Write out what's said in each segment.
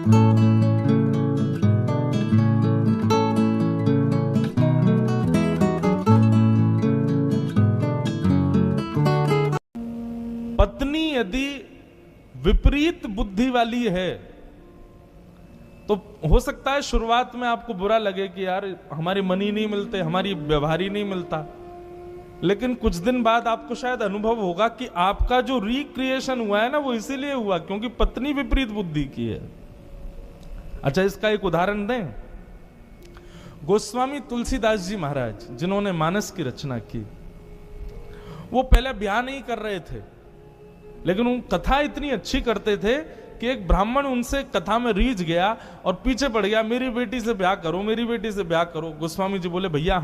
पत्नी यदि विपरीत बुद्धि वाली है तो हो सकता है शुरुआत में आपको बुरा लगे कि यार हमारे मन ही नहीं मिलते, हमारी व्यवहार ही नहीं मिलता, लेकिन कुछ दिन बाद आपको शायद अनुभव होगा कि आपका जो रिक्रिएशन हुआ है ना, वो इसीलिए हुआ क्योंकि पत्नी विपरीत बुद्धि की है। अच्छा, इसका एक उदाहरण दें। गोस्वामी तुलसीदास जी महाराज, जिन्होंने मानस की रचना की, वो पहले ब्याह नहीं कर रहे थे, लेकिन वो कथा इतनी अच्छी करते थे कि एक ब्राह्मण उनसे कथा में रीझ गया और पीछे पड़ गया, मेरी बेटी से ब्याह करो, मेरी बेटी से ब्याह करो। गोस्वामी जी बोले, भैया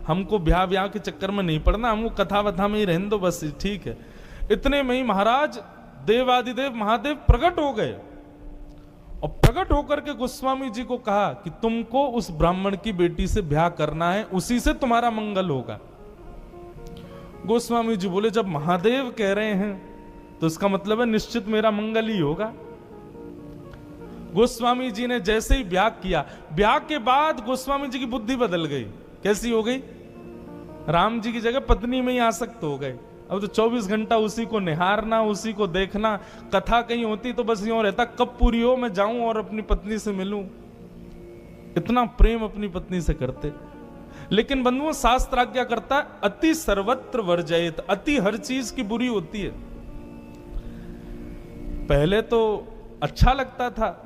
हमको ब्याह के चक्कर में नहीं पड़ना, हमको कथा वथा में ही रहने दो, बस ठीक है। इतने में ही महाराज देवादिदेव महादेव प्रकट हो गए और प्रकट होकर के गोस्वामी जी को कहा कि तुमको उस ब्राह्मण की बेटी से ब्याह करना है, उसी से तुम्हारा मंगल होगा। गोस्वामी जी बोले, जब महादेव कह रहे हैं तो इसका मतलब है निश्चित मेरा मंगल ही होगा। गोस्वामी जी ने जैसे ही ब्याह किया, ब्याह के बाद गोस्वामी जी की बुद्धि बदल गई। कैसी हो गई? राम जी की जगह पत्नी में ही आसक्त हो गए। अब तो 24 घंटा उसी को निहारना, उसी को देखना। कथा कहीं होती तो बस यूं रहता, कब पूरी हो मैं जाऊं और अपनी पत्नी से मिलूं। इतना प्रेम अपनी पत्नी से करते। लेकिन बंधुओं, शास्त्र आज्ञा करता है अति सर्वत्र वर्जयेत, अति हर चीज की बुरी होती है। पहले तो अच्छा लगता था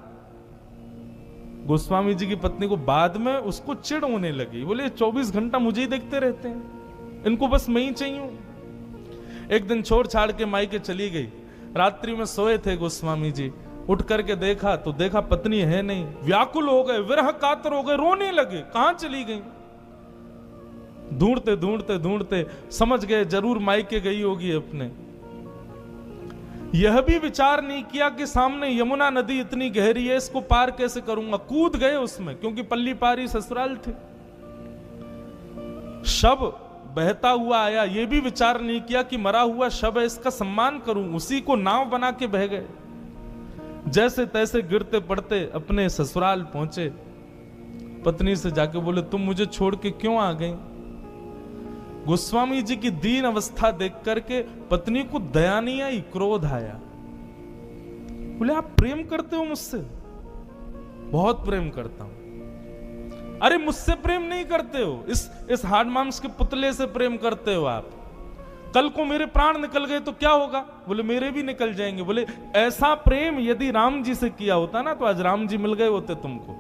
गोस्वामी जी की पत्नी को, बाद में उसको चिढ़ होने लगी। बोले 24 घंटा मुझे ही देखते रहते हैं, इनको बस मैं ही चाहिए। एक दिन छोड़ छाड़ के मायके चली गई। रात्रि में सोए थे गोस्वामी जी, उठ करके देखा तो देखा पत्नी है नहीं। व्याकुल हो गए, विरह कातर हो गए, रोने लगे, कहां चली गई। ढूंढते ढूंढते ढूंढते समझ गए जरूर मायके गई होगी अपने। यह भी विचार नहीं किया कि सामने यमुना नदी इतनी गहरी है, इसको पार कैसे करूंगा। कूद गए उसमें, क्योंकि पल्ली पारी ससुराल थे। शव बहता हुआ आया, यह भी विचार नहीं किया कि मरा हुआ शव है, इसका सम्मान करूं। उसी को नाव बना के बह गए। जैसे तैसे गिरते पड़ते अपने ससुराल पहुंचे। पत्नी से जाके बोले, तुम मुझे छोड़ के क्यों आ गई। गोस्वामी जी की दीन अवस्था देख करके पत्नी को दया नहीं आई, क्रोध आया। बोले, आप प्रेम करते हो मुझसे? बहुत प्रेम करता हूं। अरे मुझसे प्रेम नहीं करते हो, इस हाड़ मांस के पुतले से प्रेम करते हो आप। कल को मेरे प्राण निकल गए तो क्या होगा? बोले, मेरे भी निकल जाएंगे। बोले, ऐसा प्रेम यदि राम जी से किया होता ना तो आज राम जी मिल गए होते तुमको।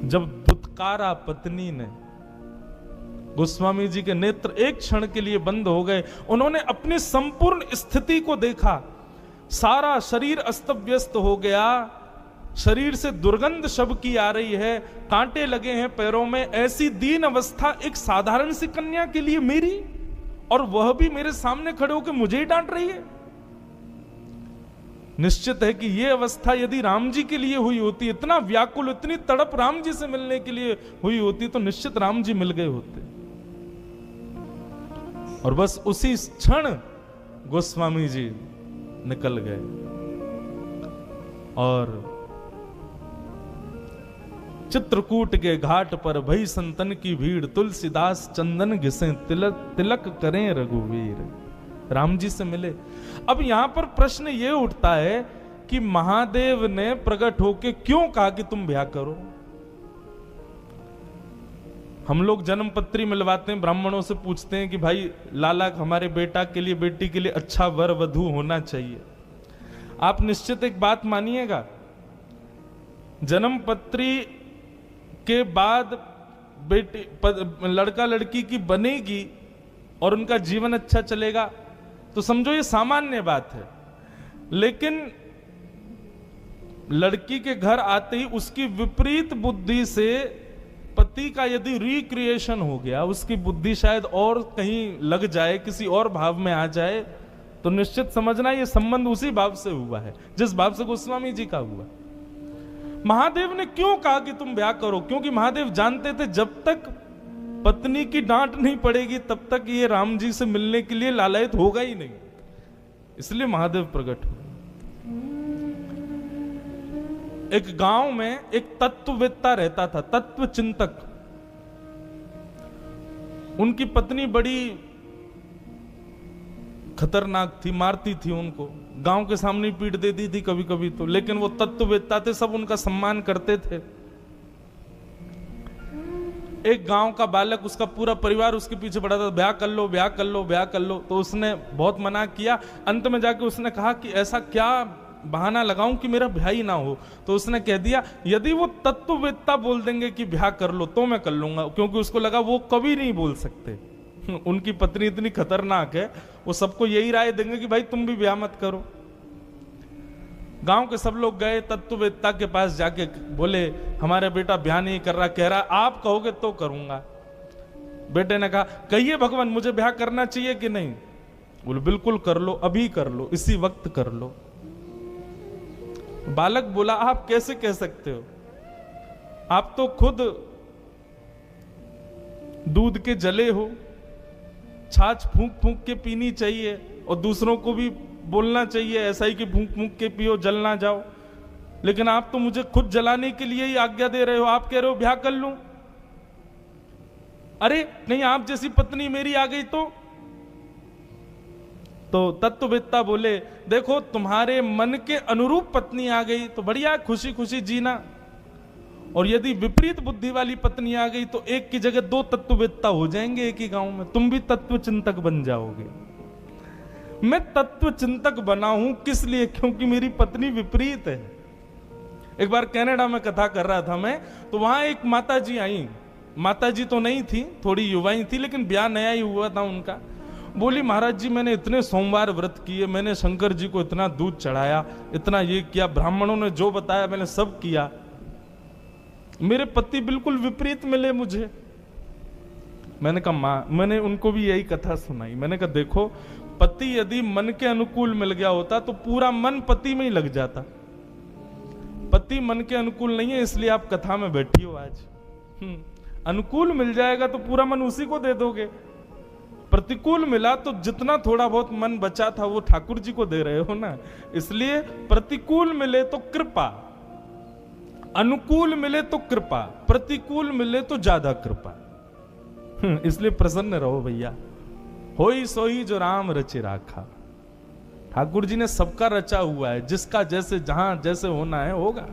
जब दुत्कारा पत्नी ने, गोस्वामी जी के नेत्र एक क्षण के लिए बंद हो गए। उन्होंने अपनी संपूर्ण स्थिति को देखा। सारा शरीर अस्त व्यस्त हो गया, शरीर से दुर्गंध शव की आ रही है, कांटे लगे हैं पैरों में। ऐसी दीन अवस्था एक साधारण सी कन्या के लिए मेरी, और वह भी मेरे सामने खड़े होकर मुझे ही डांट रही है। निश्चित है कि यह अवस्था यदि राम जी के लिए हुई होती, इतना व्याकुल, इतनी तड़प राम जी से मिलने के लिए हुई होती, तो निश्चित राम जी मिल गए होते। और बस उसी क्षण गोस्वामी जी निकल गए। और चित्रकूट के घाट पर भई संतन की भीड़, तुलसीदास चंदन घिसे तिलक करें रघुवीर। राम जी से मिले। अब यहां पर प्रश्न यह उठता है कि महादेव ने प्रकट होकर क्यों कहा कि तुम ब्याह करो। हम लोग जन्म पत्री मिलवाते हैं, ब्राह्मणों से पूछते हैं कि भाई लाला हमारे बेटा के लिए, बेटी के लिए अच्छा वर वधू होना चाहिए। आप निश्चित एक बात मानिएगा, जन्म पत्री के बाद बेटी लड़का लड़की की बनेगी और उनका जीवन अच्छा चलेगा तो समझो ये सामान्य बात है। लेकिन लड़की के घर आते ही उसकी विपरीत बुद्धि से पति का यदि रिक्रिएशन हो गया, उसकी बुद्धि शायद और कहीं लग जाए, किसी और भाव में आ जाए, तो निश्चित समझना ये संबंध उसी भाव से हुआ है जिस भाव से गोस्वामी जी का हुआ। महादेव ने क्यों कहा कि तुम ब्याह करो? क्योंकि महादेव जानते थे जब तक पत्नी की डांट नहीं पड़ेगी तब तक ये राम जी से मिलने के लिए लालायत होगा ही नहीं। इसलिए महादेव प्रकट हुए। एक गांव में एक तत्ववेत्ता रहता था, तत्व चिंतक। उनकी पत्नी बड़ी खतरनाक थी, मारती थी उनको, गांव के सामने पीट देती थी कभी कभी तो, लेकिन वो तत्ववेत्ता थे, सब उनका सम्मान करते थे। एक गांव का बालक, उसका पूरा परिवार उसके पीछे पड़ा था, ब्याह कर लो, ब्याह कर लो, ब्याह कर लो। तो उसने बहुत मना किया। अंत में जाके उसने कहा कि ऐसा क्या बहाना लगाऊं कि मेरा ब्याह ही ना हो। तो उसने कह दिया, यदि वो तत्ववेत्ता बोल देंगे कि ब्याह कर लो तो मैं कर लूंगा, क्योंकि उसको लगा वो कभी नहीं बोल सकते। उनकी पत्नी इतनी खतरनाक है, वो सबको यही राय देंगे कि भाई तुम भी ब्याह मत करो। गांव के सब लोग गए तत्ववेत्ता के पास, जाके बोले हमारा बेटा ब्याह नहीं कर रहा, कह रहा आप कहोगे तो करूंगा। बेटे ने कहा, कहिए भगवान मुझे ब्याह करना चाहिए कि नहीं? बोले बिल्कुल कर लो, अभी कर लो, इसी वक्त कर लो। बालक बोला, आप कैसे कह सकते हो? आप तो खुद दूध के जले हो, छाछ फूंक फूंक के पीनी चाहिए और दूसरों को भी बोलना चाहिए ऐसा ही कि फूंक फूंक के पियो, जल ना जाओ। लेकिन आप तो मुझे खुद जलाने के लिए ही आज्ञा दे रहे हो। आप कह रहे हो ब्याह कर लूं। अरे नहीं, आप जैसी पत्नी मेरी आ गई तो तत्ववेत्ता बोले, देखो तुम्हारे मन के अनुरूप पत्नी आ गई तो बढ़िया, खुशी खुशी जीना, और यदि विपरीत बुद्धि वाली पत्नी आ गई तो एक की जगह दो तत्ववेत्ता हो जाएंगे एक ही गांव में, तुम भी तत्व चिंतक बन जाओगे। मैं तत्व चिंतक बना हूं किस लिए? क्योंकि मेरी पत्नी विपरीत है। एक बार कनाडा में कथा कर रहा था मैं, तो वहां एक माता जी आई। माता जी तो नहीं थी, थोड़ी युवाई थी, लेकिन ब्याह नया ही हुआ था उनका। बोली, महाराज जी मैंने इतने सोमवार व्रत किए, मैंने शंकर जी को इतना दूध चढ़ाया, इतना ये किया, ब्राह्मणों ने जो बताया मैंने सब किया, मेरे पति बिल्कुल विपरीत मिले मुझे। मैंने कहा मां, मैंने उनको भी यही कथा सुनाई। मैंने कहा देखो, पति यदि मन के अनुकूल मिल गया होता तो पूरा मन पति में ही लग जाता। पति मन के अनुकूल नहीं है, इसलिए आप कथा में बैठी हो आज। अनुकूल मिल जाएगा तो पूरा मन उसी को दे दोगे। प्रतिकूल मिला तो जितना थोड़ा बहुत मन बचा था वो ठाकुर जी को दे रहे हो ना। इसलिए प्रतिकूल मिले तो कृपा, अनुकूल मिले तो कृपा, प्रतिकूल मिले तो ज्यादा कृपा। इसलिए प्रसन्न रहो भैया। होई सोई जो राम रचे राखा। ठाकुर जी ने सबका रचा हुआ है, जिसका जैसे जहां जैसे होना है होगा।